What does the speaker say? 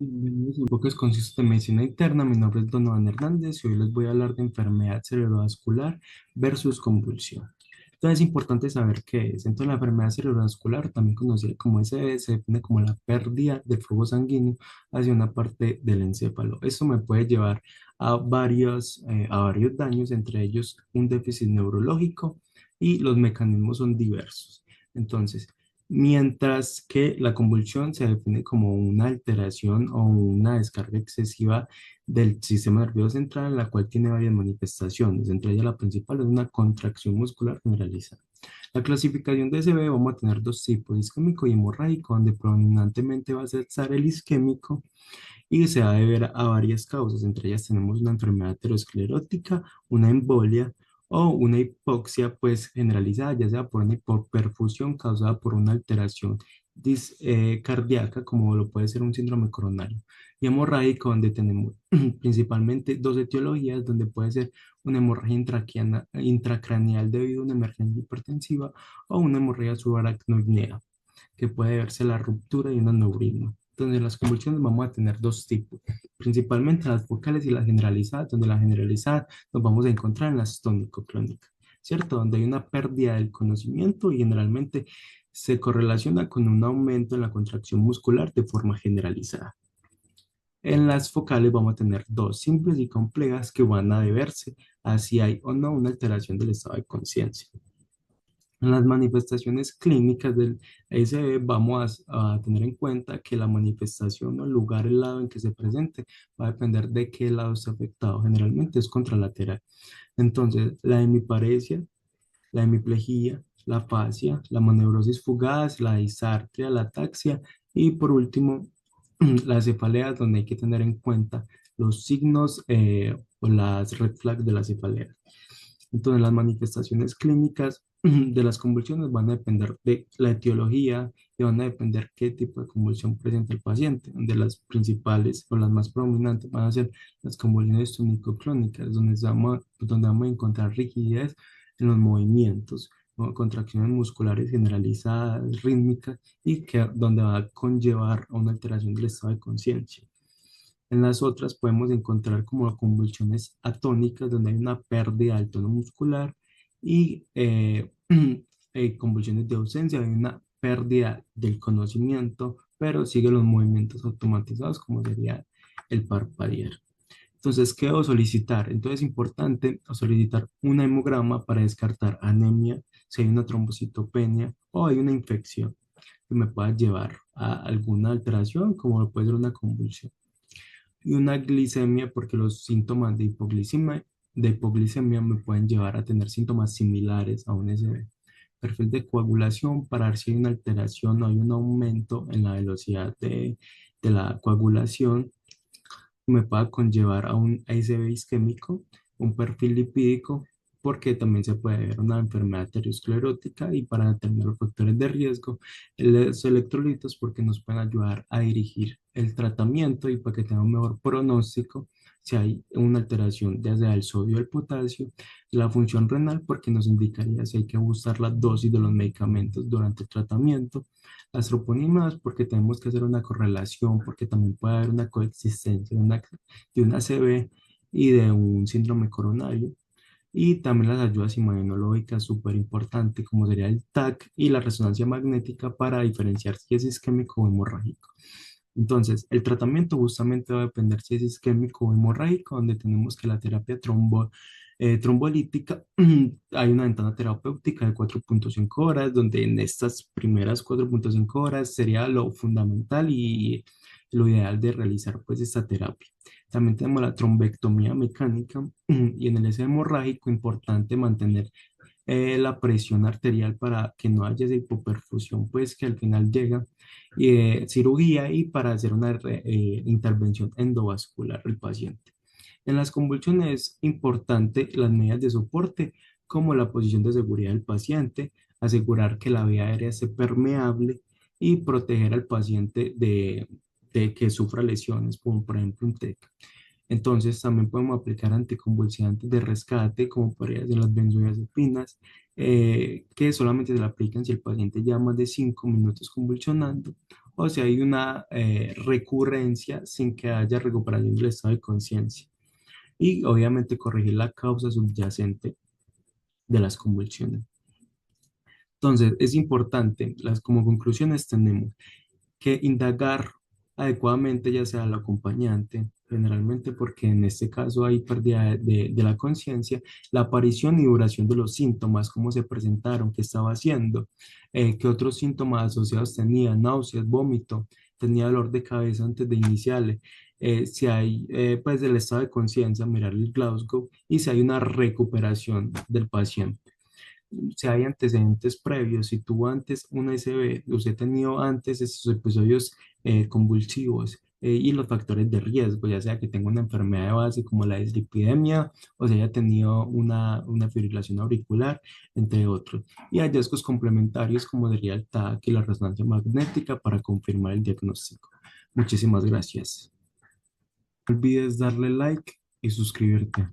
Bienvenidos a un podcast conciso de medicina interna. Mi nombre es Donovan Hernández y hoy les voy a hablar de enfermedad cerebrovascular versus convulsión. Entonces es importante saber qué es. Entonces la enfermedad cerebrovascular, también conocida como SB, se define como la pérdida de flujo sanguíneo hacia una parte del encéfalo. Esto me puede llevar a varios daños, entre ellos un déficit neurológico y los mecanismos son diversos. Entonces, mientras que la convulsión se define como una alteración o una descarga excesiva del sistema nervioso central, la cual tiene varias manifestaciones. Entre ellas, la principal es una contracción muscular generalizada. La clasificación de SB vamos a tener dos tipos, isquémico y hemorrágico, donde predominantemente va a ser el isquémico y se va a deber a varias causas. Entre ellas tenemos una enfermedad aterosclerótica, una embolia o una hipoxia pues generalizada, ya sea por una hipoperfusión causada por una alteración cardíaca, como lo puede ser un síndrome coronario, y hemorrágico, donde tenemos principalmente dos etiologías, donde puede ser una hemorragia intracraneal debido a una emergencia hipertensiva o una hemorragia subaracnoidea, que puede verse la ruptura de un aneurisma. Donde las convulsiones vamos a tener dos tipos, principalmente las focales y las generalizadas, donde la generalizada nos vamos a encontrar en las tónico-clónicas, ¿cierto? Donde hay una pérdida del conocimiento y generalmente se correlaciona con un aumento en la contracción muscular de forma generalizada. En las focales vamos a tener dos simples y complejas que van a deberse a si hay o no una alteración del estado de conciencia. En las manifestaciones clínicas del ASD vamos a tener en cuenta que la manifestación o el lugar, el lado en que se presente, va a depender de qué lado está afectado. Generalmente es contralateral. Entonces, la hemiparesia, la hemiplegia, la afasia, la maneurosis fugaz, la disartria, la ataxia y por último, las cefaleas, donde hay que tener en cuenta los signos o las red flags de la cefalea. Entonces, las manifestaciones clínicas de las convulsiones van a depender de la etiología y van a depender qué tipo de convulsión presenta el paciente, donde las principales o las más prominentes van a ser las convulsiones tónico-clónicas, donde vamos a encontrar rigidez en los movimientos, ¿no? Contracciones musculares generalizadas, rítmicas y donde va a conllevar a una alteración del estado de conciencia. En las otras podemos encontrar como convulsiones atónicas, donde hay una pérdida del tono muscular y convulsiones de ausencia, hay una pérdida del conocimiento, pero sigue los movimientos automatizados, como sería el parpadear. Entonces, ¿qué debo solicitar? Entonces, es importante solicitar un hemograma para descartar anemia, si hay una trombocitopenia o hay una infección que me pueda llevar a alguna alteración, como puede ser una convulsión y una glicemia, porque los síntomas de hipoglicemia me pueden llevar a tener síntomas similares a un SB. Perfil de coagulación para ver si hay una alteración o hay un aumento en la velocidad de la coagulación que me pueda conllevar a un ACV isquémico, un perfil lipídico, porque también se puede ver una enfermedad aterosclerótica y para determinar los factores de riesgo, los electrolitos porque nos pueden ayudar a dirigir el tratamiento y para que tenga un mejor pronóstico si hay una alteración ya sea del sodio o el potasio, la función renal porque nos indicaría si hay que ajustar la dosis de los medicamentos durante el tratamiento, las troponinas porque tenemos que hacer una correlación, porque también puede haber una coexistencia de una CB y de un síndrome coronario. Y también las ayudas inmunológicas, súper importante, como sería el TAC y la resonancia magnética para diferenciar si es isquémico o hemorrágico. Entonces, el tratamiento justamente va a depender si es isquémico o hemorrágico, donde tenemos que la terapia trombolítica, hay una ventana terapéutica de 4.5 horas, donde en estas primeras 4.5 horas sería lo fundamental y lo ideal de realizar pues esta terapia. También tenemos la trombectomía mecánica y en el S hemorrágico importante mantener la presión arterial para que no haya esa hipoperfusión, pues que al final llega, cirugía y para hacer una intervención endovascular al paciente. En las convulsiones es importante las medidas de soporte, como la posición de seguridad del paciente, asegurar que la vía aérea esté permeable y proteger al paciente de que sufra lesiones, como por ejemplo un TEC. Entonces, también podemos aplicar anticonvulsivantes de rescate, como podría ser las benzodiazepinas, que solamente se le aplican si el paciente lleva más de 5 minutos convulsionando, o si hay una recurrencia sin que haya recuperación del estado de conciencia. Y obviamente corregir la causa subyacente de las convulsiones. Entonces, es importante, como conclusiones tenemos que indagar adecuadamente, ya sea al acompañante, generalmente porque en este caso hay pérdida de la conciencia, la aparición y duración de los síntomas, cómo se presentaron, qué estaba haciendo, qué otros síntomas asociados tenía, náuseas, vómito, tenía dolor de cabeza antes de iniciarle. Si hay pues del estado de conciencia, mirar el Glasgow y si hay una recuperación del paciente, si hay antecedentes previos, si tuvo antes una SB, usted ha tenido antes estos episodios convulsivos y los factores de riesgo, ya sea que tenga una enfermedad de base como la dislipidemia o si haya tenido una fibrilación auricular, entre otros. Y hallazgos complementarios como sería el TAC y la resonancia magnética para confirmar el diagnóstico. Muchísimas gracias. No olvides darle like y suscribirte.